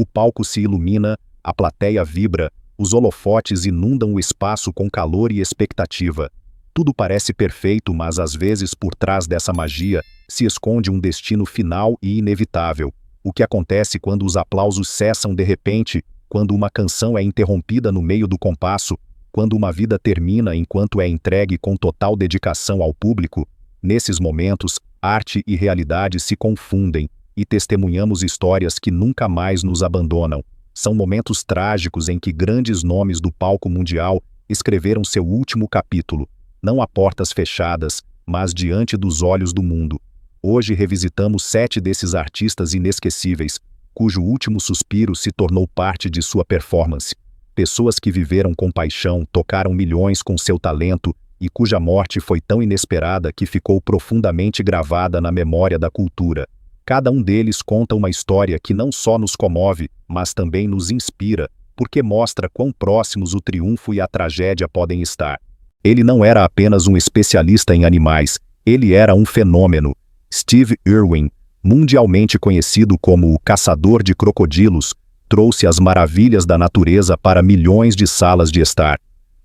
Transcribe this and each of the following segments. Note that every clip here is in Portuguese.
O palco se ilumina, a plateia vibra, os holofotes inundam o espaço com calor e expectativa. Tudo parece perfeito, mas às vezes por trás dessa magia se esconde um destino final e inevitável. O que acontece quando os aplausos cessam de repente, quando uma canção é interrompida no meio do compasso, quando uma vida termina enquanto é entregue com total dedicação ao público? Nesses momentos, arte e realidade se confundem, e testemunhamos histórias que nunca mais nos abandonam. São momentos trágicos em que grandes nomes do palco mundial escreveram seu último capítulo, não a portas fechadas, mas diante dos olhos do mundo. Hoje revisitamos 7 desses artistas inesquecíveis, cujo último suspiro se tornou parte de sua performance. Pessoas que viveram com paixão, tocaram milhões com seu talento e cuja morte foi tão inesperada que ficou profundamente gravada na memória da cultura. Cada um deles conta uma história que não só nos comove, mas também nos inspira, porque mostra quão próximos o triunfo e a tragédia podem estar. Ele não era apenas um especialista em animais, ele era um fenômeno. Steve Irwin, mundialmente conhecido como o caçador de crocodilos, trouxe as maravilhas da natureza para milhões de salas de estar.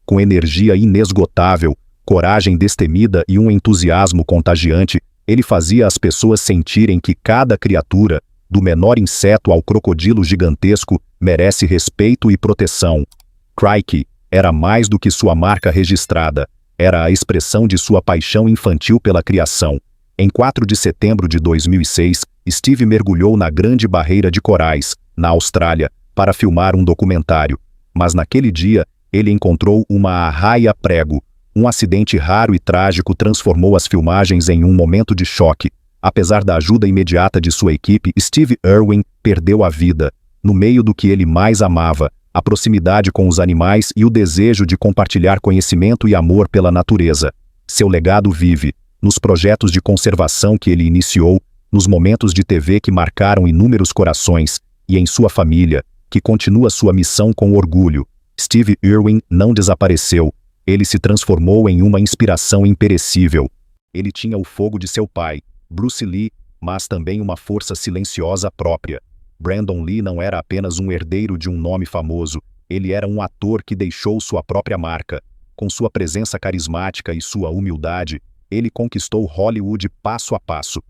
Com energia inesgotável, coragem destemida e um entusiasmo contagiante, ele fazia as pessoas sentirem que cada criatura, do menor inseto ao crocodilo gigantesco, merece respeito e proteção. Crikey era mais do que sua marca registrada, era a expressão de sua paixão infantil pela criação. Em 4 de setembro de 2006, Steve mergulhou na Grande Barreira de Corais, na Austrália, para filmar um documentário. Mas naquele dia, ele encontrou uma arraia-prego. Um acidente raro e trágico transformou as filmagens em um momento de choque. Apesar da ajuda imediata de sua equipe, Steve Irwin perdeu a vida. No meio do que ele mais amava, a proximidade com os animais e o desejo de compartilhar conhecimento e amor pela natureza. Seu legado vive nos projetos de conservação que ele iniciou, nos momentos de TV que marcaram inúmeros corações, e em sua família, que continua sua missão com orgulho. Steve Irwin não desapareceu, ele se transformou em uma inspiração imperecível. Ele tinha o fogo de seu pai, Bruce Lee, mas também uma força silenciosa própria. Brandon Lee não era apenas um herdeiro de um nome famoso, ele era um ator que deixou sua própria marca. Com sua presença carismática e sua humildade, ele conquistou Hollywood passo a passo.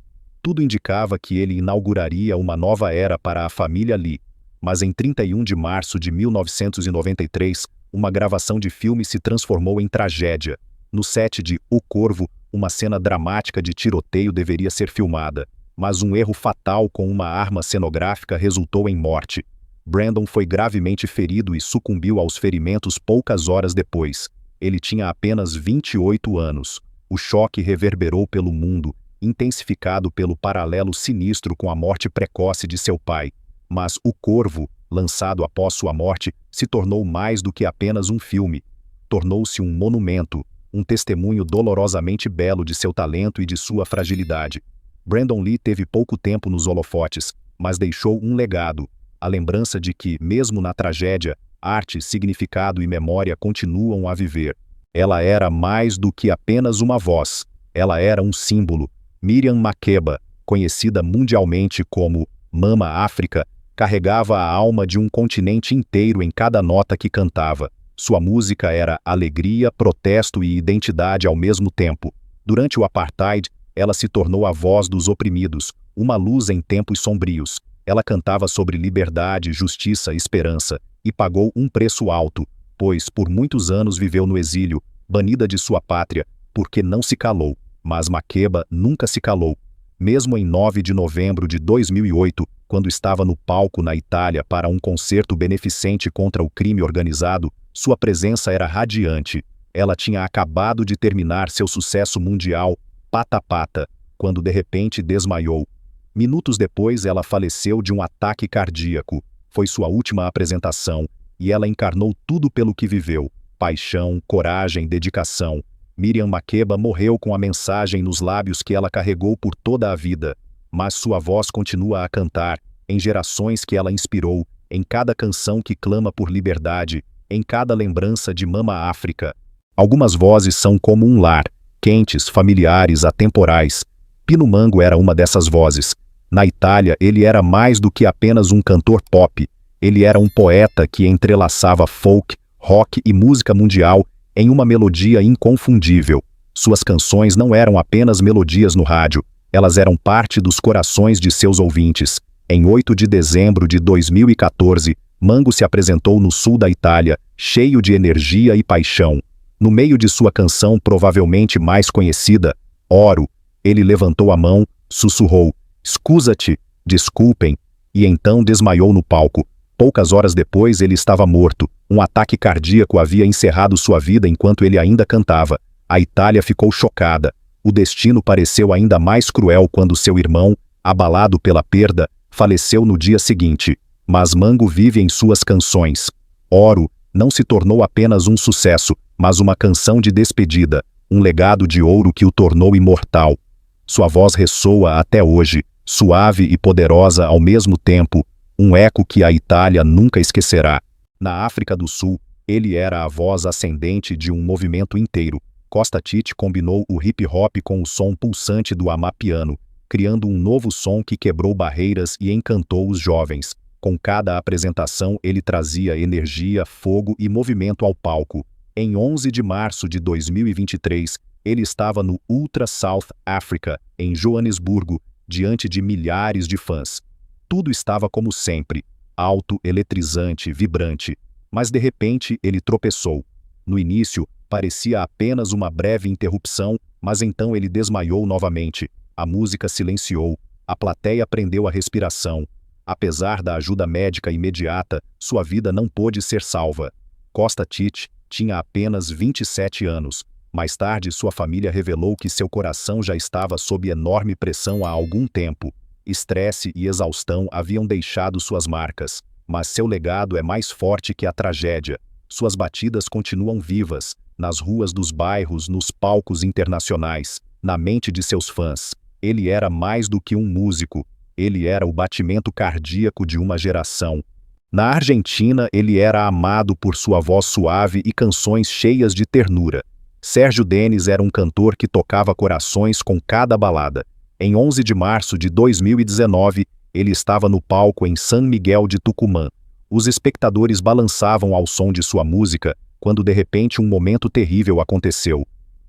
Tudo indicava que ele inauguraria uma nova era para a família Lee. Mas em 31 de março de 1993, uma gravação de filme se transformou em tragédia. No set de O Corvo, uma cena dramática de tiroteio deveria ser filmada, mas um erro fatal com uma arma cenográfica resultou em morte. Brandon foi gravemente ferido e sucumbiu aos ferimentos poucas horas depois. Ele tinha apenas 28 anos. O choque reverberou pelo mundo, intensificado pelo paralelo sinistro com a morte precoce de seu pai. Mas O Corvo, lançado após sua morte, se tornou mais do que apenas um filme. Tornou-se um monumento, um testemunho dolorosamente belo de seu talento e de sua fragilidade. Brandon Lee teve pouco tempo nos holofotes, mas deixou um legado, a lembrança de que, mesmo na tragédia, arte, significado e memória continuam a viver. Ela era mais do que apenas uma voz, ela era um símbolo. Miriam Makeba, conhecida mundialmente como Mama África, carregava a alma de um continente inteiro em cada nota que cantava. Sua música era alegria, protesto e identidade ao mesmo tempo. Durante o apartheid, ela se tornou a voz dos oprimidos, uma luz em tempos sombrios. Ela cantava sobre liberdade, justiça e esperança, e pagou um preço alto, pois por muitos anos viveu no exílio, banida de sua pátria, porque não se calou. Mas Makeba nunca se calou. Mesmo em 9 de novembro de 2008, quando estava no palco na Itália para um concerto beneficente contra o crime organizado, sua presença era radiante. Ela tinha acabado de terminar seu sucesso mundial, Pata Pata, quando de repente desmaiou. Minutos depois ela faleceu de um ataque cardíaco. Foi sua última apresentação, e ela encarnou tudo pelo que viveu: paixão, coragem, dedicação. Miriam Makeba morreu com a mensagem nos lábios que ela carregou por toda a vida. Mas sua voz continua a cantar, em gerações que ela inspirou, em cada canção que clama por liberdade, em cada lembrança de Mama África. Algumas vozes são como um lar, quentes, familiares, atemporais. Pino Mango era uma dessas vozes. Na Itália, ele era mais do que apenas um cantor pop. Ele era um poeta que entrelaçava folk, rock e música mundial em uma melodia inconfundível. Suas canções não eram apenas melodias no rádio, elas eram parte dos corações de seus ouvintes. Em 8 de dezembro de 2014, Mango se apresentou no sul da Itália, cheio de energia e paixão. No meio de sua canção provavelmente mais conhecida, Oro, ele levantou a mão, sussurrou, "Scusa-te, desculpem", e então desmaiou no palco. Poucas horas depois ele estava morto. Um ataque cardíaco havia encerrado sua vida enquanto ele ainda cantava. A Itália ficou chocada. O destino pareceu ainda mais cruel quando seu irmão, abalado pela perda, faleceu no dia seguinte. Mas Mango vive em suas canções. Oro não se tornou apenas um sucesso, mas uma canção de despedida, um legado de ouro que o tornou imortal. Sua voz ressoa até hoje, suave e poderosa ao mesmo tempo, um eco que a Itália nunca esquecerá. Na África do Sul, ele era a voz ascendente de um movimento inteiro. Costa Tite combinou o hip-hop com o som pulsante do amapiano, criando um novo som que quebrou barreiras e encantou os jovens. Com cada apresentação ele trazia energia, fogo e movimento ao palco. Em 11 de março de 2023, ele estava no Ultra South Africa, em Joanesburgo, diante de milhares de fãs. Tudo estava como sempre, alto, eletrizante, vibrante. Mas de repente ele tropeçou. No início, parecia apenas uma breve interrupção, mas então ele desmaiou novamente. A música silenciou, a plateia prendeu a respiração. Apesar da ajuda médica imediata, sua vida não pôde ser salva. Costa Tite tinha apenas 27 anos. Mais tarde, sua família revelou que seu coração já estava sob enorme pressão há algum tempo. Estresse e exaustão haviam deixado suas marcas, mas seu legado é mais forte que a tragédia. Suas batidas continuam vivas, nas ruas dos bairros, nos palcos internacionais, na mente de seus fãs. Ele era mais do que um músico, ele era o batimento cardíaco de uma geração. Na Argentina, ele era amado por sua voz suave e canções cheias de ternura. Sérgio Denis era um cantor que tocava corações com cada balada. Em 11 de março de 2019, ele estava no palco em San Miguel de Tucumã. Os espectadores balançavam ao som de sua música, quando de repente um momento terrível aconteceu.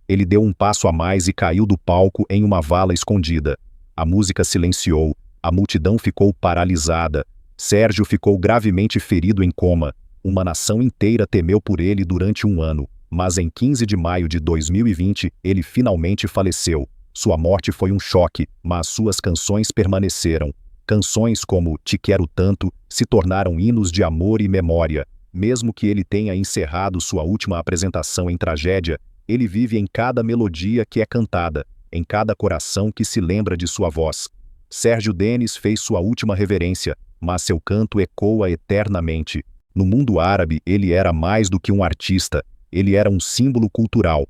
Ele deu um passo a mais e caiu do palco em uma vala escondida. A música silenciou, a multidão ficou paralisada. Sérgio ficou gravemente ferido em coma. Uma nação inteira temeu por ele durante um ano. Mas em 15 de maio de 2020, ele finalmente faleceu. Sua morte foi um choque, mas suas canções permaneceram. Canções como Te Quero Tanto se tornaram hinos de amor e memória. Mesmo que ele tenha encerrado sua última apresentação em tragédia, ele vive em cada melodia que é cantada, em cada coração que se lembra de sua voz. Sérgio Denis fez sua última reverência, mas seu canto ecoa eternamente. No mundo árabe, ele era mais do que um artista, ele era um símbolo cultural.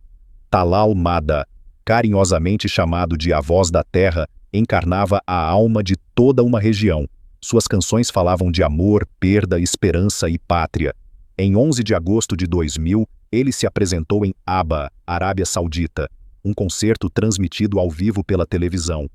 Talal Mada, carinhosamente chamado de A Voz da Terra, encarnava a alma de toda uma região. Suas canções falavam de amor, perda, esperança e pátria. Em 11 de agosto de 2000, ele se apresentou em Aba, Arábia Saudita, um concerto transmitido ao vivo pela televisão.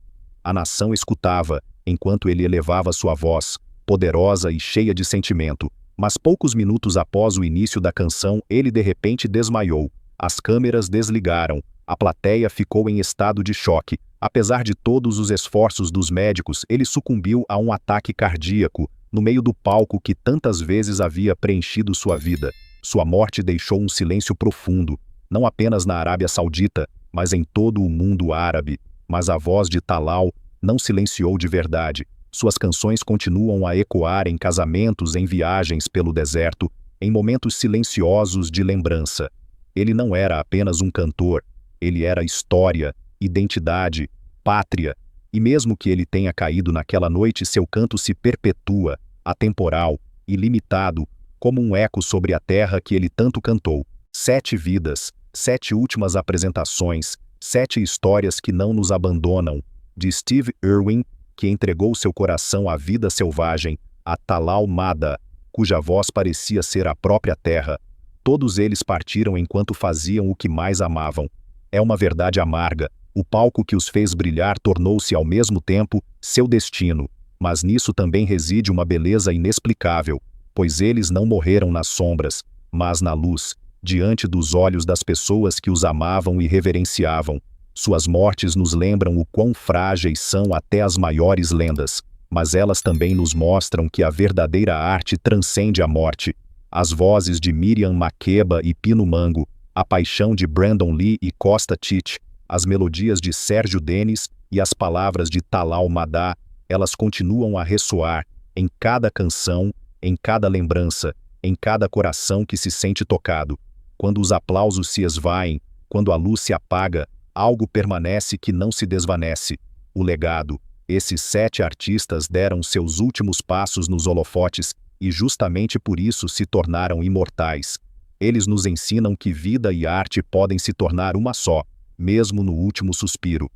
A nação escutava, enquanto ele elevava sua voz, poderosa e cheia de sentimento. Mas poucos minutos após o início da canção, ele de repente desmaiou. As câmeras desligaram. A plateia ficou em estado de choque. Apesar de todos os esforços dos médicos, ele sucumbiu a um ataque cardíaco, no meio do palco que tantas vezes havia preenchido sua vida. Sua morte deixou um silêncio profundo, não apenas na Arábia Saudita, mas em todo o mundo árabe. Mas a voz de Talal não silenciou de verdade. Suas canções continuam a ecoar em casamentos, em viagens pelo deserto, em momentos silenciosos de lembrança. Ele não era apenas um cantor, ele era história, identidade, pátria. E mesmo que ele tenha caído naquela noite, seu canto se perpetua, atemporal, ilimitado, como um eco sobre a terra que ele tanto cantou. 7 vidas, 7 últimas apresentações, 7 histórias que não nos abandonam. De Steve Irwin, que entregou seu coração à vida selvagem, a Talal Mada, cuja voz parecia ser a própria terra. Todos eles partiram enquanto faziam o que mais amavam. É uma verdade amarga. O palco que os fez brilhar tornou-se ao mesmo tempo seu destino. Mas nisso também reside uma beleza inexplicável. pois eles não morreram nas sombras, mas na luz, diante dos olhos das pessoas que os amavam e reverenciavam. Suas mortes nos lembram o quão frágeis são até as maiores lendas, mas elas também nos mostram que a verdadeira arte transcende a morte. As vozes de Miriam Makeba e Pino Mango, a paixão de Brandon Lee e Costa Tite, as melodias de Sérgio Denis e as palavras de Talal Madá, elas continuam a ressoar em cada canção, em cada lembrança, em cada coração que se sente tocado. Quando os aplausos se esvaem, quando a luz se apaga, algo permanece que não se desvanece: o legado. Esses 7 artistas deram seus últimos passos nos holofotes e justamente por isso se tornaram imortais. Eles nos ensinam que vida e arte podem se tornar uma só, mesmo no último suspiro.